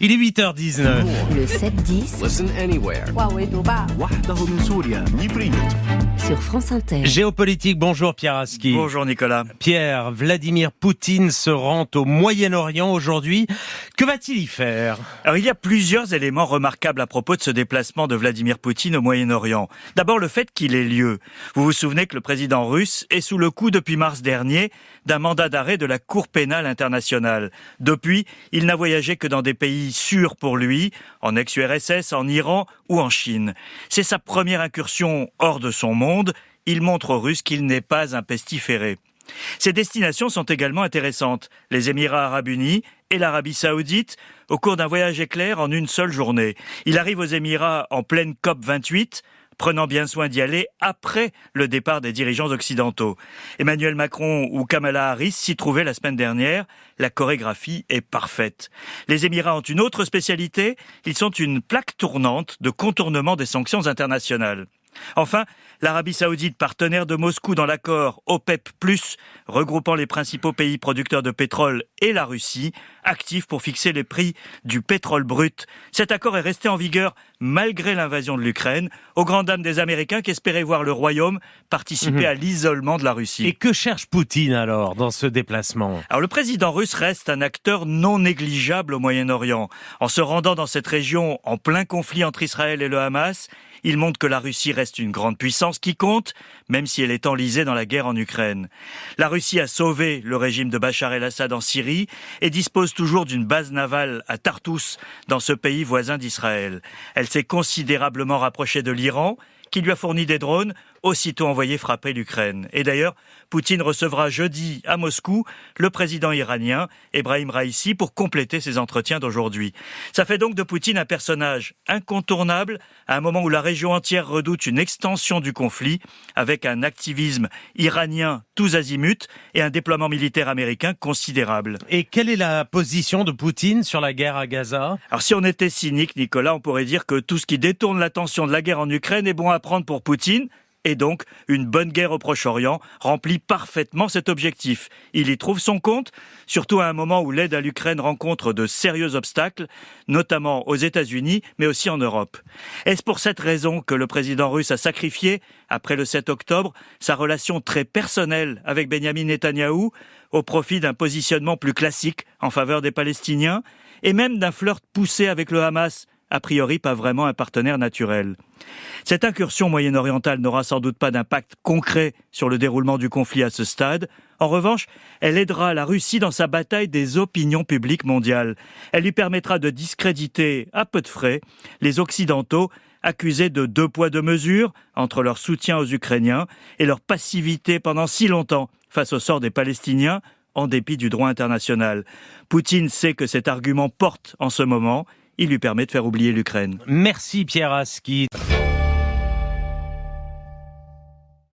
Il est 8h19. Le 7-10 Listen anywhere. وحده من سوريا نيبريت. sur France Inter. Géopolitique, bonjour Pierre Aski. Bonjour Nicolas. Pierre, Vladimir Poutine se rend au Moyen-Orient aujourd'hui. Que va-t-il y faire ? Alors il y a plusieurs éléments remarquables à propos de ce déplacement de Vladimir Poutine au Moyen-Orient. D'abord le fait qu'il ait lieu. Vous vous souvenez que le président russe est sous le coup depuis mars dernier d'un mandat d'arrêt de la Cour pénale internationale. Depuis, il n'a voyagé que dans des pays sûrs pour lui, en ex-URSS, en Iran ou en Chine. C'est sa première incursion hors de son monde. Il montre aux Russes qu'il n'est pas un pestiféré. Ces destinations sont également intéressantes. Les Émirats arabes unis et l'Arabie saoudite au cours d'un voyage éclair en une seule journée. Il arrive aux Émirats en pleine COP28, prenant bien soin d'y aller après le départ des dirigeants occidentaux. Emmanuel Macron ou Kamala Harris s'y trouvaient la semaine dernière. La chorégraphie est parfaite. Les Émirats ont une autre spécialité. Ils sont une plaque tournante de contournement des sanctions internationales. Enfin, l'Arabie saoudite, partenaire de Moscou dans l'accord OPEP+, regroupant les principaux pays producteurs de pétrole et la Russie, active pour fixer les prix du pétrole brut. Cet accord est resté en vigueur malgré l'invasion de l'Ukraine, aux grandes dames des Américains qui espéraient voir le Royaume participer à l'isolement de la Russie. Et que cherche Poutine alors dans ce déplacement ? Alors le président russe reste un acteur non négligeable au Moyen-Orient. En se rendant dans cette région en plein conflit entre Israël et le Hamas, il montre que la Russie reste une grande puissance qui compte, même si elle est enlisée dans la guerre en Ukraine. La Russie a sauvé le régime de Bachar el-Assad en Syrie et dispose toujours d'une base navale à Tartous, dans ce pays voisin d'Israël. Elle s'est considérablement rapprochée de l'Iran, qui lui a fourni des drones, aussitôt envoyés frapper l'Ukraine. Et d'ailleurs, Poutine recevra jeudi à Moscou le président iranien, Ebrahim Raïssi, pour compléter ses entretiens d'aujourd'hui. Ça fait donc de Poutine un personnage incontournable à un moment où la région entière redoute une extension du conflit, avec un activisme iranien tous azimuts et un déploiement militaire américain considérable. Et quelle est la position de Poutine sur la guerre à Gaza ? Alors si on était cynique, Nicolas, on pourrait dire que tout ce qui détourne l'attention de la guerre en Ukraine est bon à prendre pour Poutine. Et donc, une bonne guerre au Proche-Orient remplit parfaitement cet objectif. Il y trouve son compte, surtout à un moment où l'aide à l'Ukraine rencontre de sérieux obstacles, notamment aux États-Unis, mais aussi en Europe. Est-ce pour cette raison que le président russe a sacrifié, après le 7 octobre, sa relation très personnelle avec Benyamin Netanyahou, au profit d'un positionnement plus classique en faveur des Palestiniens, et même d'un flirt poussé avec le Hamas, a priori pas vraiment un partenaire naturel. Cette incursion moyen-orientale n'aura sans doute pas d'impact concret sur le déroulement du conflit à ce stade. En revanche, elle aidera la Russie dans sa bataille des opinions publiques mondiales. Elle lui permettra de discréditer, à peu de frais, les Occidentaux accusés de deux poids deux mesures entre leur soutien aux Ukrainiens et leur passivité pendant si longtemps face au sort des Palestiniens, en dépit du droit international. Poutine sait que cet argument porte en ce moment. Il lui permet de faire oublier l'Ukraine. Merci Pierre Aski.